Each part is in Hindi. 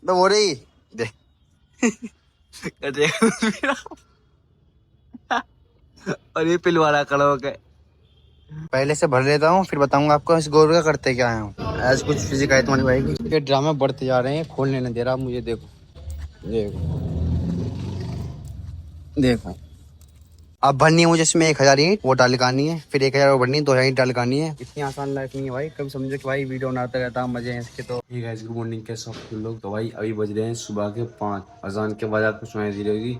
मैं हो रही देख देख और ये पिलवाड़ा खड़ा होके पहले से भर लेता हूँ, फिर बताऊंगा आपको इस गोबर का करते क्या है। आज कुछ फिजिक आई तुम्हारी भाई की, ये ड्रामे बढ़ते जा रहे हैं, खोलने नहीं दे रहा मुझे। देखो देखो देखो, अब भरनी है मुझे इसमें 1000 ईंट, वो डालकानी है, फिर 1000 और भरनी, 2000 ईंट डालकानी है। इतनी आसान लाइफ नहीं है भाई, कभी समझो कि भाई वीडियो बनाते रहता हूँ, मजे हैं इसके। तो ठीक है, गुड मॉर्निंग कैसे हो लोग। तो भाई अभी बज रहे हैं सुबह के 5, अजान के बाद आपको सुनाई दी रहेगी।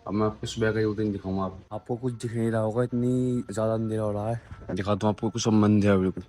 अब मैं आपको सुबह का रूटीन दिखाऊंगा। आपको कुछ दिख नहीं रहा होगा, इतनी ज्यादा अंधेरा हो रहा है। दिखाता हूँ आपको कुछ संबंध है। बिल्कुल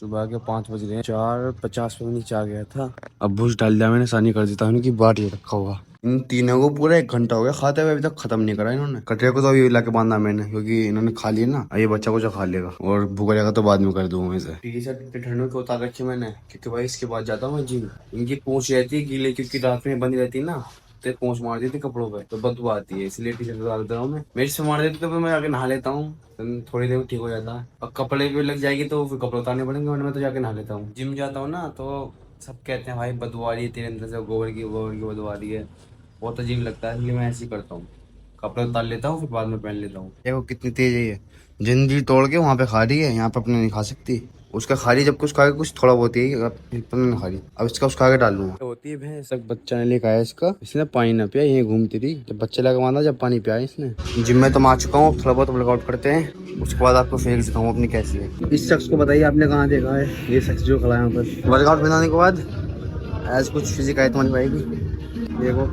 सुबह के 5 बज रहे हैं, 4:50 पे नीचे आ गया था। अब भूस डाल दिया मैंने, सानी कर देता उनकी बाट ये रखा हुआ। इन तीनों को पूरा 1 घंटा हो गया खाते हुए, अभी तक खत्म नहीं करा इन्होंने। कटरे को तो अभी ला के बांधा मैंने, क्योंकि इन्होंने खा लिया ना, ये बच्चा कुछ खा लेगा और भूखा रहेगा तो बाद में कर दूंगा इसे। टी शर्ट ठंड को उतार रखी मैंने, क्योंकि भाई इसके बाद जाता हूँ मैं जिम। इनकी पूंछ रहती है गीले, क्योंकि रात में बंदी रहती है ना, तो पूंछ मार देती कपड़ों पे, तो बदबू आती है, इसलिए टी शर्ट डालता हूँ मैं। मेरे से मार देती तो मैं आके नहा लेता हूँ, थोड़ी देर में ठीक हो जाता है। और कपड़े भी लग जाएगी तो फिर कपड़े उतारने पड़ेंगे, वरना मैं तो जाके नहा लेता हूँ। जिम जाता हूँ ना तो सब कहते हैं भाई बदबू आ रही है तेरे अंदर से, गोबर की बदबू आ रही है, बहुत अजीब लगता है, इसलिए मैं ऐसे ही करता हूँ। कपड़े उतार लेता हूँ फिर बाद में पहन लेता हूँ। देखो कितनी तेज है ये, जिंदगी तोड़ के वहाँ पे खा रही है, यहाँ पे अपने नहीं खा सकती। उसका खा रही, जब कुछ खा के कुछ थोड़ा बहुत ही नहीं खा रही। अब इसका उस खा के डाल लूंगा। होती है भैंस, बच्चा ने लेकर आया इसका, इसने पानी ना पिया, यहीं घूमती रही, जब बच्चे लगा बांधा, जब पानी पिया इसने। जिम में तो मैं आ चुका हूँ, थोड़ा बहुत वर्कआउट करते हैं, उसके बाद आपको फेल दिखाऊंगा अपनी कैसी है। इस शख्स को बताइए आपने कहाँ देखा है, ये शख्स जो खड़ा है यहाँ पर। वर्कआउट बनाने के बाद आज कुछ फिजिक आई तुम्हारी भाई की, देखो।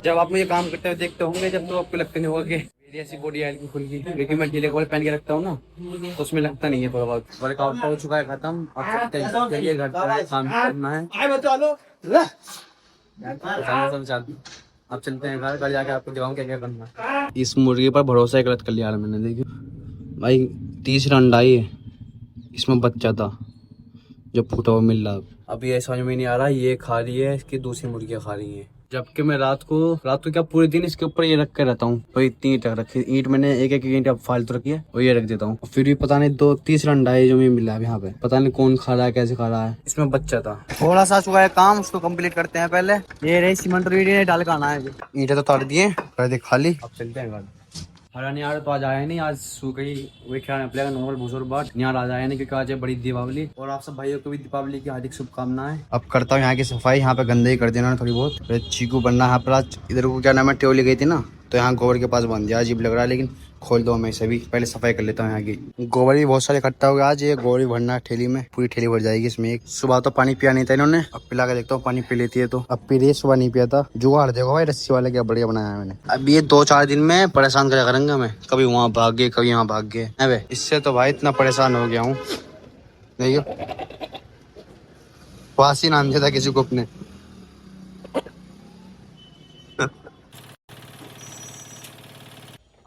जब आप मुझे काम करते हुए देखते होंगे, जब तो आपको लगता नहीं होगा कि मेरी ऐसी बॉडी हल्की फुल्की, लेकिन मैं ढीले कपड़े पहन के रखता हूँ ना, तो उसमें लगता नहीं है। थोड़ा बहुत वर्कआउट हो चुका है खत्म, अब चलिए घर पर काम करना है। अब चलते हैं घर जाके आपको दिखाऊं क्या क्या करना है। इस मुर्गे पर भरोसा ही गलत कर लिया मैंने। देखिए भाई, तीसरा अंडा ही है, इसमें बच्चा था जो फूटा हुआ मिल रहा। अब ये समझ में नहीं आ रहा, ये खा रही है, इसकी दूसरी मुर्गियां खा रही है, जबकि मैं रात को क्या पूरे दिन इसके ऊपर ये रख के रहता हूँ। तो इतनी ईंट रखी, ईंट मैंने एक ईंट अब फालतू रखी है और ये रख देता हूँ। फिर भी पता नहीं, तीसरा अंडा है जो मुझे मिला है यहाँ पे, पता नहीं कौन खा रहा है, कैसे खा रहा है। इसमें बच्चा था। थोड़ा सा चुका है काम, उसको कंप्लीट करते हैं पहले। ये रही सीमेंट डाल के आना है, ईंटें तो तार दिए, कर दे खाली। अब चलते हैं घर। हरा निहार तो आज आया नहीं, आज सो गई, वही खाने पड़ेगा नॉर्मल भूसोर बाट। निहार आज आया नहीं क्योंकि आज है बड़ी दीपावली, और आप सब भाइयों को भी दीपावली की हार्दिक शुभकामनाएं। अब करता हूँ यहाँ की सफाई, यहाँ पे गंदगी कर देना थोड़ी बहुत। चीकू बनना यहाँ पर आज, इधर को क्या नाम है, ट्योली गई थी ना, तो यहाँ गोबर के पास बंद दिया, अजीब लग रहा है, लेकिन खोल दो। मैं सभी पहले सफाई कर लेता हूँ यहाँ की। गोबर भी बहुत सारे इकट्ठा हो गया आज, ये गोबर भी भरना है ठेली में, पूरी ठेली भर जाएगी इसमें। एक सुबह तो पानी पिया नहीं था इन्होंने, अब पिला के देखता हूँ पानी पी लेती है तो। अब पी रही है, सुबह नहीं पिया था। जुगाड़ देखो भाई, रस्सी वाले क्या बढ़िया बनाया है मैंने। अब ये 2-4 दिन में परेशान करा करेंगे हमें, कभी वहाँ भाग गए कभी यहाँ भाग गए। अबे इससे तो भाई इतना परेशान हो गया हूँ। देखियो फांसी नाम दिया था किसी को अपने।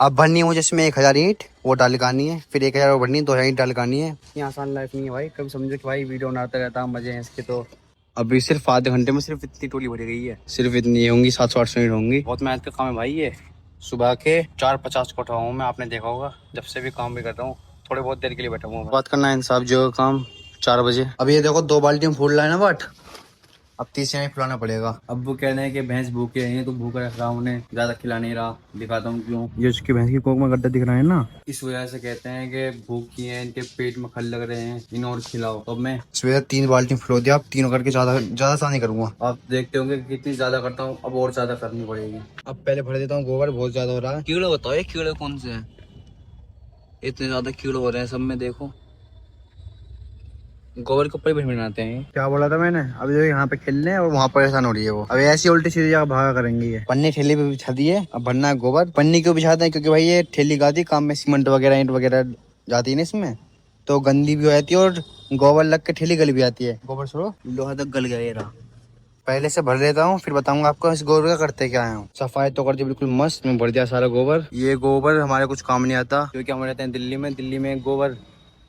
अब भरनी है मुझे इसमें 1000 ईंट, वो डालकानी है, फिर 1000 और भरनी, 2000 ईंट डालकानी है। इतनी आसान लाइफ नहीं है भाई, कभी समझो कि भाई वीडियो बनाता रहता हूँ, मजे हैं इसके। तो अभी सिर्फ आधे घंटे में सिर्फ इतनी टोली भरी गई है, सिर्फ इतनी होंगी, 700-800 ईंट होंगी। बहुत मेहनत का काम है भाई ये। सुबह के 4:50 को उठा हूँ मैं, आपने देखा होगा, जब से भी काम भी कर रहा हूँ, थोड़े बहुत देर के लिए बैठा हूँ। बात करना है इंसाफ जो काम 4 बजे। अब ये देखो 2 बाल्टी में फूल रहा है ना बट, अब तीसरे में खिलाना पड़ेगा। अब वो कह रहे हैं कि भैंस भूखे हैं, तो भूखा रख रहा हूँ उन्हें, ज्यादा खिला नहीं रहा। दिखाता हूँ क्यों। ये उसकी भैंस की कोख में गड्ढा दिख रहा है ना, इस वजह से कहते हैं कि भूखी है, इनके पेट में खल लग रहे हैं, इन्हें और खिलाओ। अब मैं सवेरे 3 बाल्टी फुलो दिया, अब तीनों करके ज्यादा सा नहीं करूंगा। आप देखते होंगे कितनी ज्यादा करता हूँ, अब और ज्यादा करनी पड़ेगी। अब पहले भर देता हूँ, गोबर बहुत ज्यादा हो रहा है। कीड़े बताओ, ये कीड़े कौन से है, इतने ज्यादा कीड़े हो रहे हैं सब में, देखो गोबर के ऊपर ही बनाते हैं। क्या बोला था मैंने, अभी जो यहाँ पे खेलने और वहाँ परेशान हो रही है वो। अब ऐसी उल्टी सीधी जगह भागा करेंगी ये। पन्नी ठेली पे बिछा दी है, अब भरना है गोबर। पन्नी क्यों बिछाते हैं, क्योंकि भाई ये ठेली गाती काम में, सीमेंट वगैरह ईंट वगैरह जाती है ना इसमें, तो गंदी भी हो जाती है और गोबर लग के ठेली गल भी आती है। गोबर छोड़ो, लोहा तक गल गया ये रहा। पहले से भर लेता हूँ, फिर बताऊंगा आपको इस गोबर का करते क्या है। सफाई तो कर दी बिल्कुल मस्त, मैं भर दिया सारा गोबर। ये गोबर हमारे कुछ काम नहीं आता, क्योंकि हम रहते हैं दिल्ली में। दिल्ली में गोबर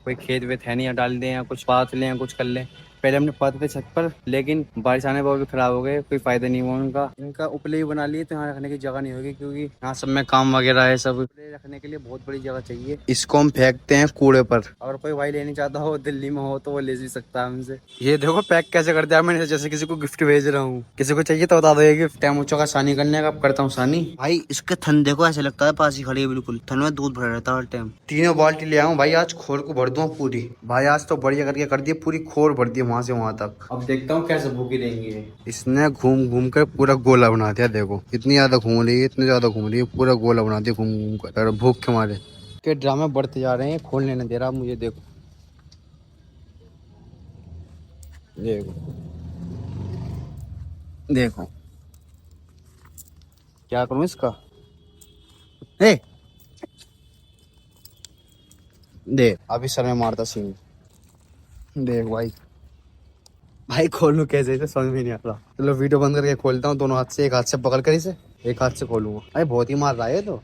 कोई खेत वेत है नहीं, डाल दें या कुछ पात लें या कुछ कर लें। पहले हमने पाते थे छत पर, लेकिन बारिश आने पर भी खराब हो गए, कोई फायदा नहीं हुआ उनका। इनका उपले ही बना लिए तो यहाँ रखने की जगह नहीं होगी, क्योंकि यहाँ सब में काम वगैरह है। सब उपले रखने के लिए बहुत बड़ी जगह चाहिए। इसको हम फेंकते हैं कूड़े पर। अगर कोई भाई लेना चाहता हो, दिल्ली में हो, तो वो ले भी सकता है हमसे। ये देखो पैक कैसे कर दिया मैंने, जैसे किसी को गिफ्ट भेज रहा हूँ। किसी को चाहिए तो बता दो ये गिफ्ट। टाइम का सानी करने का करता हूँ सानी। भाई इसके थन देखो, ऐसे लगता है पास ही खड़ी है बिल्कुल। थन में दूध भरा रहता है हर टाइम। 3 बाल्टी ले आऊँ भाई, आज खोर को भर दूँ पूरी। भाई आज तो बढ़िया करके कर दी, पूरी खोर भर दी वहां से वहां तक। अब देखता हूँ कैसे भूखी रहेंगी। इसने घूम घूम कर पूरा गोला बना दिया। देखो इतनी ज्यादा घूम रही है, इतनी ज्यादा घूम रही है, पूरा गोला बना दिया घूम घूम कर। भूख के मारे के ड्रामे बढ़ते जा रहे हैं, खोलने नहीं दे रहा मुझे। देखो देखो देखो क्या करूं इसका। ए देख अभी सर में मारता सीन। देख भाई, भाई खोलूं कैसे इसे समझ में नहीं आता। चलो वीडियो बंद करके खोलता हूँ दोनों हाथ से। एक हाथ से पकड़ कर इसे, एक हाथ से खोलूंगा। अरे बहुत ही मार रहा है तो।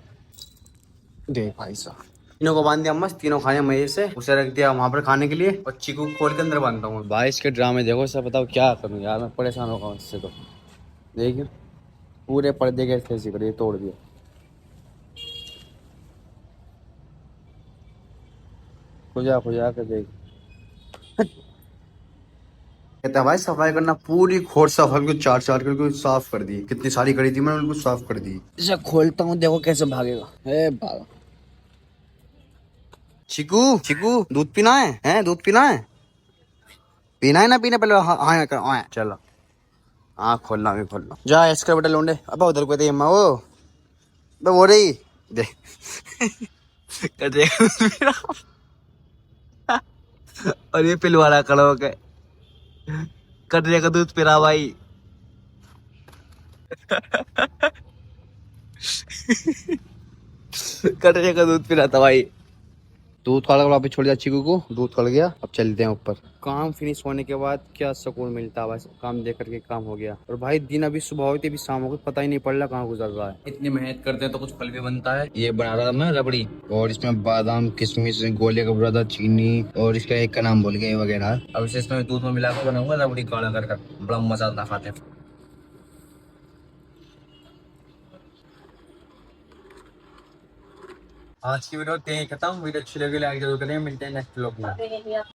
देख भाई साहब, तीनों को बांध दिया मस्त। तीनों खाए मजे से। उसे रख दिया वहां पर खाने के लिए, और चीकू को खोल के अंदर बांधता हूँ। भाई इसके ड्रामे देखो। सब बताओ क्या करूँ यार, मैं परेशान हो गया इससे तो। देखिए पूरे पर्दे के ऐसे कर तोड़ दिया। खुजा खुजा के देख। कहता है भाई सफाई करना, पूरी खोर सफाई बिल्कुल चार चार करके साफ कर दी। कितनी सारी करी थी मैंने, बिल्कुल साफ कर दी। इसे खोलता हूँ, देखो कैसे भागेगा। ए भागा। चिकू चिकू दूध पीना है? दूध पीना है? पीना है ना? पीना पहले हाँ हाँ हाँ चलो। हाँ खोलना भी खोलना। जा इसका बेटा लौंडे। अब उधर को अम्मा वो वो रही देख। कर देगा। और ये पिलवाड़ा खड़ा हो गए। कटरे का दूध पिला भाई। कटरे का दूध पिला था भाई। दूध काढ़ वापस छोड़ दिया चीकू को। दूध कल गया। अब चलते हैं ऊपर। काम फिनिश होने के बाद क्या सुकून मिलता है। बस काम देख करके काम हो गया। और भाई दिन अभी सुबह होती अभी शाम हो गई, पता ही नहीं पड़ रहा कहाँ गुजर रहा है। इतनी मेहनत करते हैं तो कुछ फल भी बनता है। ये बना रहा था मैं रबड़ी, और इसमें बादाम किशमिश गोले का बुरादा चीनी, और इसका एक का नाम भूल गया वगैरह। अब इसे इसमें दूध में मिला कर बनाऊंगा रबड़ी काढ़ा कर। बड़ा मजा आता खाते हैं। आज की वीडियो यहीं खत्म। वीडियो अच्छी लगी लाइक जरूर करें। मिलते हैं नेक्स्ट व्लॉग में।